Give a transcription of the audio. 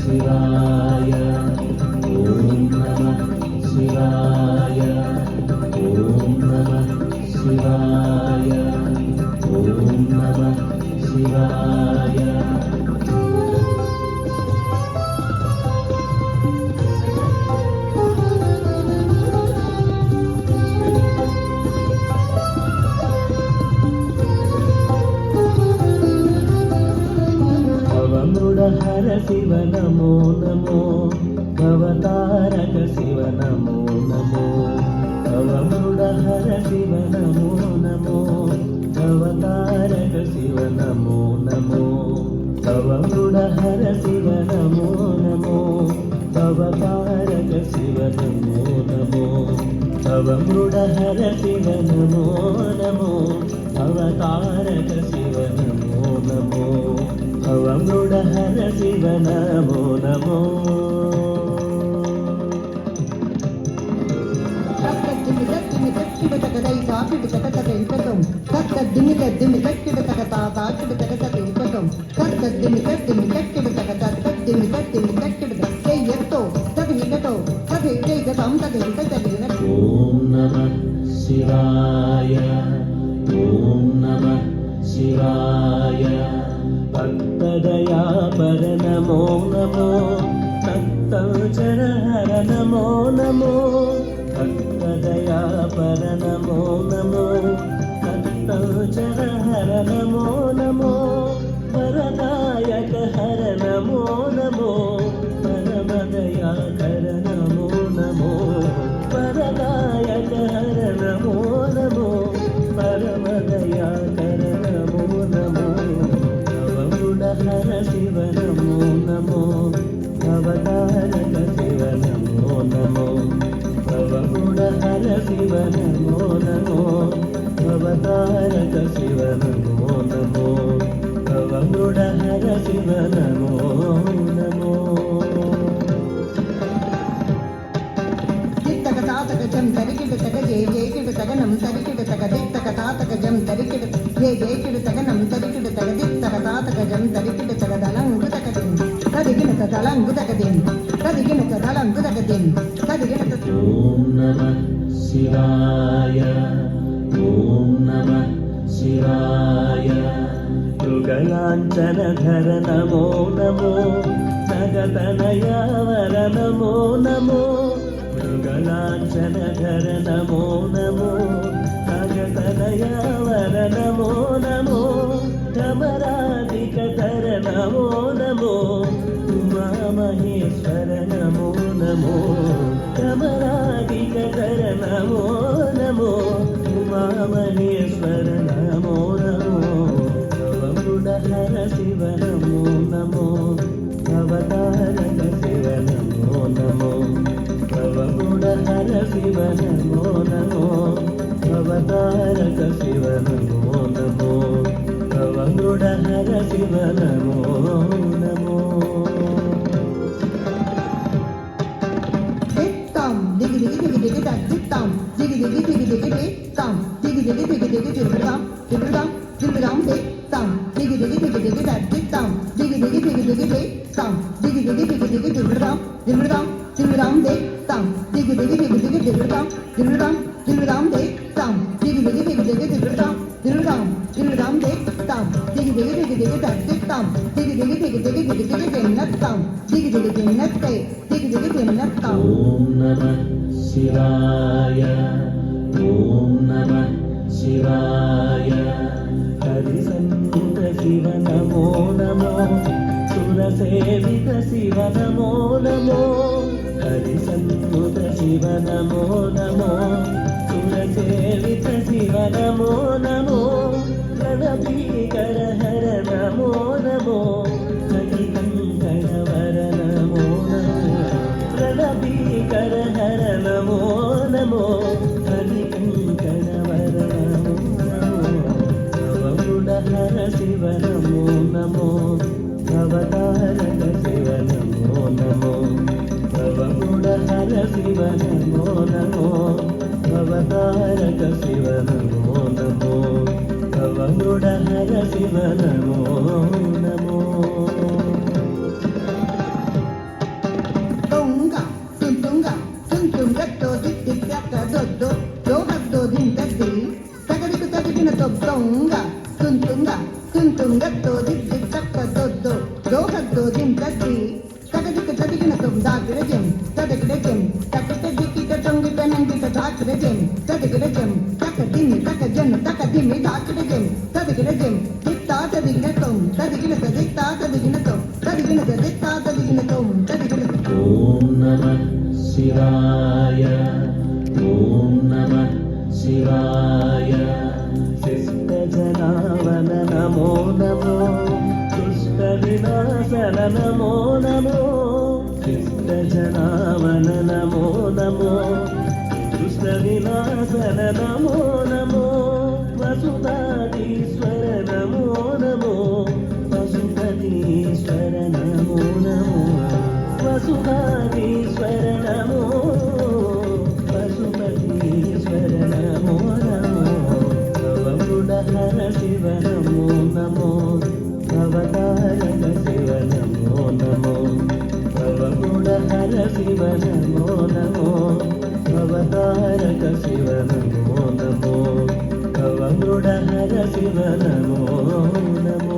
శివాయ ఓం నమః శివాయ ఓం నమః శివాయ ఓం నమః శివాయ హర శివ నమో నమో భవతారక శివ నమో నమో భవమృడ హర శివ నమో నమో భవతారక శివ నమో నమో భవమృడ హర శివ నమో నమో భవతారక శివ నమో నమో భవమృడ హర శివ నమో నమో భవతారక శివ నమో నమో భవమృడ హర శివ నమో నమో ఓం నమః శివాయ ఓం నమః శివాయ భక్తదయాపర నమో నమో భక్తచర హర నమో నమో భక్తదయాపర నమో నమో భక్తచర హర నమో నమో వరదాయక హర నమో నమో పరమదయాకర నమో నమో వరదాయక హర నమో నమో పరమదయాకర నమో నమో హర శివ నమో నమో భవతారక శివ నమో నమో భవముడ హర శివ నమో నమో భవతారక శివ నమో నమో భవముడ హర శివ నమో నమో జం తరికిడు తగ జయ జయకిడు తగనం తరికిడు తగ దిత్తక తాతక జం తరికిడు జయ జయకిడు తగనం తరికిడు తగ దిత్తక తాతక జం తరికిడు తగ దళంగు తగదిం కదిగిన దళంగు తగదిం కదిగిన దళంగు తగదిం కదిగిన. ఓం నమః శివాయ ఓం నమః శివాయ యుగలాంఛనధర నమో నమో నగతనయావర నమో నమో మృగలాంఛనధర నమో నమో నగతనయావర నమో నమో కమరాధికధర నమో నమో ఉమామహేశ్వర నమో నమో కమరాధికధర నమో నమో ఉమామహేశ్వర నమో నమో భవముడ హర శివ నమో నమో భవతారక శివ నమో నమో భవముడ హర శివ నమో నమో భవతారక శివ నమో నమో భవముడ హర శివ నమో నమో. దిగి దిగి దిగి దిగి దిత్తాం దిగి దిగి దిగి దిగి దిత్తాం దిగి దిగి దిగి దిగి తిరుగుదాం తిరుగుదాం తిరుగుదాం దిత్తాం దిగి దిగి దిగి దిగి దిత్తాం దిగి దిగి దిగి దిగి దిత్తాం దిగి దిగి దిగి దిగి తిరుగుదాం తిరుగుదాం తిరుగుదాం దిత్తాం దిగి దిగి దిగి దిగి తిరుగుదాం తిరుగుదాం తిరుగుదాం దిత్తాం దిగి దిగి దిగి దిగి తిరుగుదాం తిరుగుదాం తిరుగుదాం దిత్తాం దిగి దిగి దిగి దిగి దిత్తాం దిగి దిగి దిగి దిగి దిగి దిగి తిన్నత్తాం దిగి దిగి తిన్నత్తే దిగి దిగి తిన్నత్తాం. ఓం నమః శివాయ ఓం నమః శివాయ హరిసన్నిధ శివ నమో నమో సురసేవిత శివ నమో నమో హరిసన్నిధ శివ నమో నమో సురసేవిత శివ నమో నమో ప్రణవీకర హర నమో నమో హరికంకణ వర నమో నమో ప్రణవీకర హర నమో నమో హరికంకణ వర నమో నమో భవముడ హర శివ నమో నమో భవతారక శివ నమో నమో భవముడ హర శివ నమో నమో భవతారక శివ నమో నమో భవముడ హర శివ నమో నమో. Dagrajam, Tadagrajam, Takatadikita Tongita Nangita Dagrajam, Tadagrajam, Takadimi, Takajan, Takadimi, Dagrajam, Tadagrajam, Dikta, Tadiginatum, Tadiginata, Dikta, Tadiginatum, Tadiginata, Dikta, Tadiginatum, Tadiginatum. ఓం నమః శివాయ ఓం నమః శివాయ శిష్ట జనావన నమో నమో దుష్ట వినాశన నమో నమో శిష్ట జనావన నమో నమో దుష్ట వినాశన నమో నమో వసుధాధీశ్వర నమో నమో పశుపతీశ్వర నమో నమో వసుధాధీశ్వర నమో పశుపతీశ్వర నమో నమో భవముడహర శివ నమో నమో భవతారక శివ నమో నమో భవముడహర శివ నమో నమో భవతారక శివ నమో నమో భవముడహర శివ నమో నమో